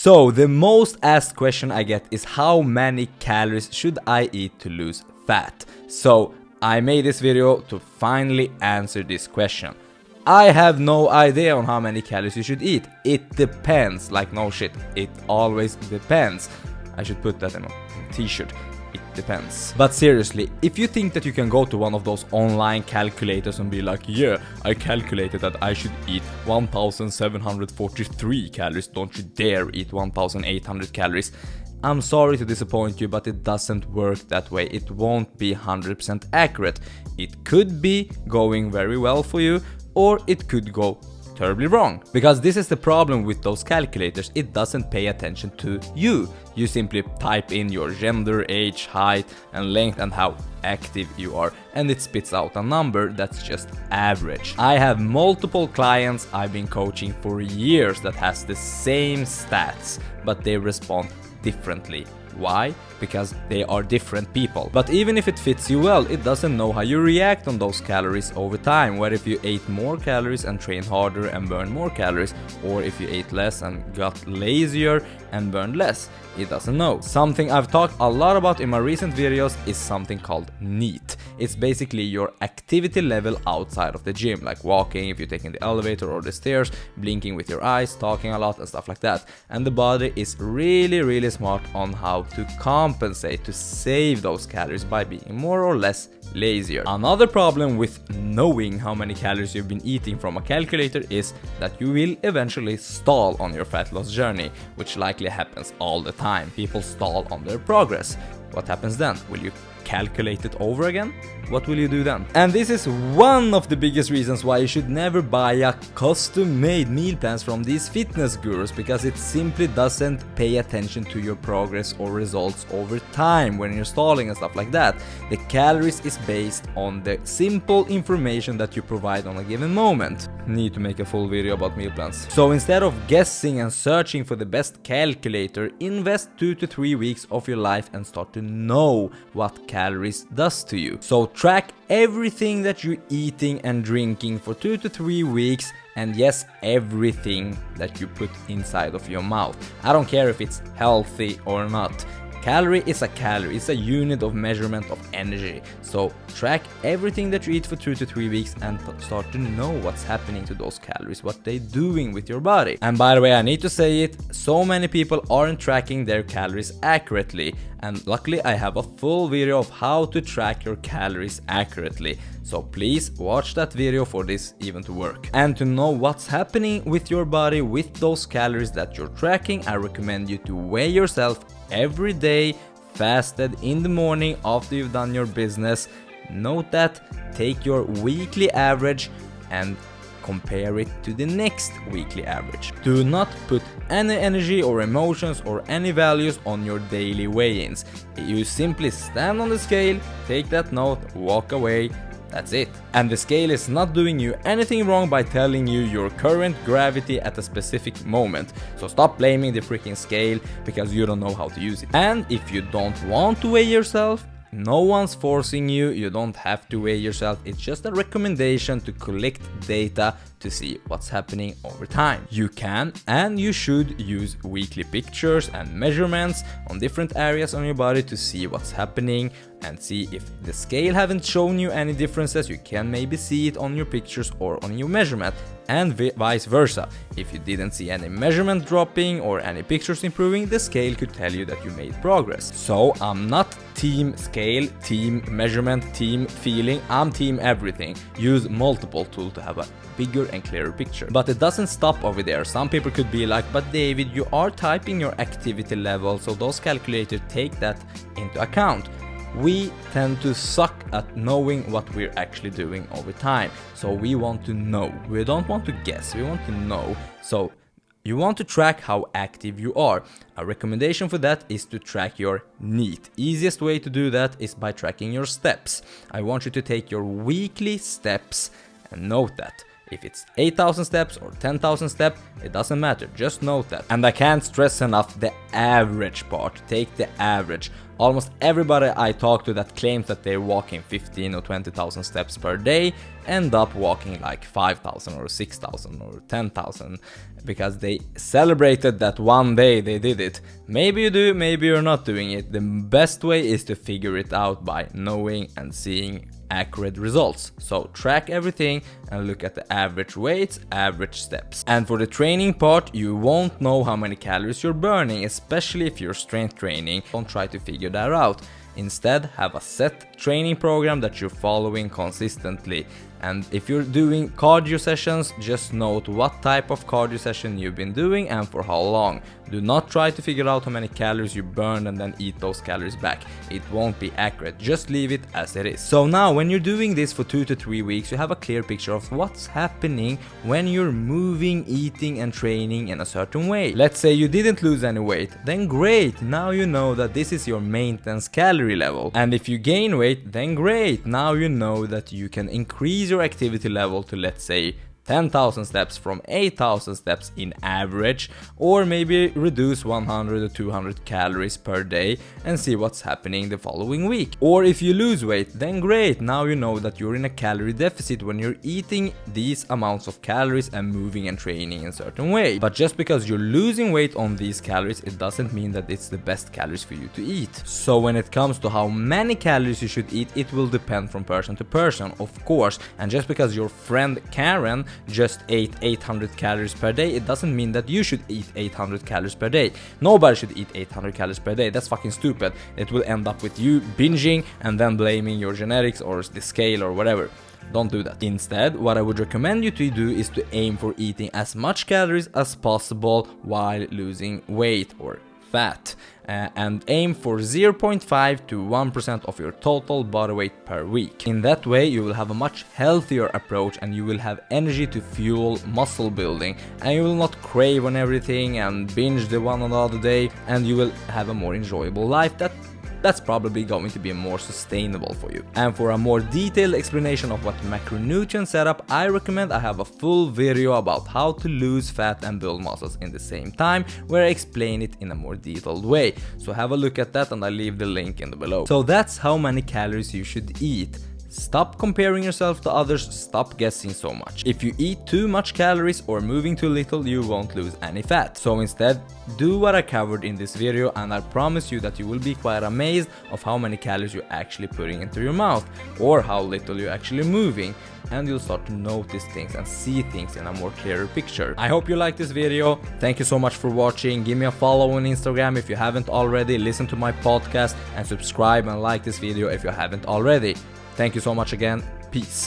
So the most asked question I get is how many calories should I eat to lose fat? So I made this video to finally answer this question. I have no idea on how many calories you should eat. It depends, like no shit, it always depends. I should put that in a t-shirt. It depends. But seriously, if you think that you can go to one of those online calculators and be like, yeah, I calculated that I should eat 1743 calories, don't you dare eat 1800 calories. I'm sorry to disappoint you, but it doesn't work that way. It won't be 100% accurate. It could be going very well for you, or it could go terribly wrong. Because this is the problem with those calculators, it doesn't pay attention to you. You simply type in your gender, age, height and length and how active you are, and it spits out a number that's just average. I have multiple clients I've been coaching for years that has the same stats, but they respond differently. Why? Because they are different people. But even if it fits you well, it doesn't know how you react on those calories over time. Where if you ate more calories and trained harder and burned more calories, or if you ate less and got lazier and burned less, it doesn't know. Something I've talked a lot about in my recent videos is something called NEAT. It's basically your activity level outside of the gym, like walking, if you're taking the elevator or the stairs, blinking with your eyes, talking a lot and stuff like that. And the body is really smart on how to compensate, to save those calories by being more or less lazier. Another problem with knowing how many calories you've been eating from a calculator is that you will eventually stall on your fat loss journey, which likely happens all the time. People stall on their progress. What happens then? Will you calculate it over again? What will you do then? And this is one of the biggest reasons why you should never buy a custom-made meal plans from these fitness gurus, because it simply doesn't pay attention to your progress or results over time when you're stalling and stuff like that. The calories is based on the simple information that you provide on a given moment. Need to make a full video about meal plans. So instead of guessing and searching for the best calculator, invest 2 to 3 weeks of your life and start to know what calories does to you. So track everything that you're eating and drinking for 2 to 3 weeks, and yes, everything that you put inside of your mouth. I don't care if it's healthy or not. Calorie is a calorie, it's a unit of measurement of energy. So track everything that you eat for 2 to 3 weeks and start to know what's happening to those calories, what they're doing with your body. And by the way, I need to say it, so many people aren't tracking their calories accurately. And luckily I have a full video of how to track your calories accurately. So please watch that video for this even to work. And to know what's happening with your body with those calories that you're tracking, I recommend you to weigh yourself every day, fasted in the morning after you've done your business. Note that, take your weekly average and compare it to the next weekly average. Do not put any energy or emotions or any values on your daily weigh-ins. You simply stand on the scale, take that note, walk away. That's it. And the scale is not doing you anything wrong by telling you your current gravity at a specific moment. So stop blaming the freaking scale because you don't know how to use it. And if you don't want to weigh yourself, no one's forcing you, you don't have to weigh yourself. It's just a recommendation to collect data to see what's happening over time. You can and you should use weekly pictures and measurements on different areas on your body to see what's happening and see if the scale haven't shown you any differences. You can maybe see it on your pictures or on your measurement, and vice versa. If you didn't see any measurement dropping or any pictures improving, the scale could tell you that you made progress. So I'm not team scale, team measurement, team feeling, I'm team everything. Use multiple tools to have a bigger and clearer picture. But it doesn't stop over there. Some people could be like, but David, you are typing your activity level, so those calculators take that into account. We tend to suck at knowing what we're actually doing over time. So we want to know. We don't want to guess, we want to know. So you want to track how active you are. A recommendation for that is to track your NEAT. Easiest way to do that is by tracking your steps. I want you to take your weekly steps and note that. If it's 8,000 steps or 10,000 steps, it doesn't matter, just note that. And I can't stress enough the average part. Take the average. Almost everybody I talk to that claims that they're walking 15 or 20,000 steps per day end up walking like 5,000 or 6,000 or 10,000 because they celebrated that one day they did it. Maybe you do, maybe you're not doing it. The best way is to figure it out by knowing and seeing accurate results. So track everything and look at the average weights, average steps. And for the training part, you won't know how many calories you're burning, especially if you're strength training. Don't try to figure that out. Instead, have a set training program that you're following consistently. And if you're doing cardio sessions, just note what type of cardio session you've been doing and for how long. Do not try to figure out how many calories you burned and then eat those calories back. It won't be accurate, just leave it as it is. So now when you're doing this for 2 to 3 weeks, you have a clear picture of what's happening when you're moving, eating and training in a certain way. Let's say you didn't lose any weight, then great, now you know that this is your maintenance calorie level. And if you gain weight, then great, now you know that you can increase your activity level to, let's say, 10,000 steps from 8,000 steps in average, or maybe reduce 100 or 200 calories per day and see what's happening the following week. Or if you lose weight, then great, now you know that you're in a calorie deficit when you're eating these amounts of calories and moving and training in a certain way. But just because you're losing weight on these calories, it doesn't mean that it's the best calories for you to eat. So when it comes to how many calories you should eat, it will depend from person to person, of course. And just because your friend Karen just ate 800 calories per day, it doesn't mean that you should eat 800 calories per day. Nobody should eat 800 calories per day. That's fucking stupid. It will end up with you binging and then blaming your genetics or the scale or whatever. Don't do that. Instead, what I would recommend you to do is to aim for eating as much calories as possible while losing weight or fat, and aim for 0.5 to 1% of your total body weight per week. In that way, you will have a much healthier approach and you will have energy to fuel muscle building, and you will not crave on everything and binge the one or the other day, and you will have a more enjoyable life that's probably going to be more sustainable for you. And for a more detailed explanation of what macronutrient setup, I recommend I have a full video about how to lose fat and build muscles in the same time, where I explain it in a more detailed way. So have a look at that and I'll leave the link in the below. So that's how many calories you should eat. Stop comparing yourself to others, stop guessing so much. If you eat too much calories or moving too little, you won't lose any fat. So instead, do what I covered in this video and I promise you that you will be quite amazed of how many calories you're actually putting into your mouth or how little you're actually moving, and you'll start to notice things and see things in a more clearer picture. I hope you liked this video. Thank you so much for watching. Give me a follow on Instagram if you haven't already, listen to my podcast and subscribe and like this video if you haven't already. Thank you so much again. Peace.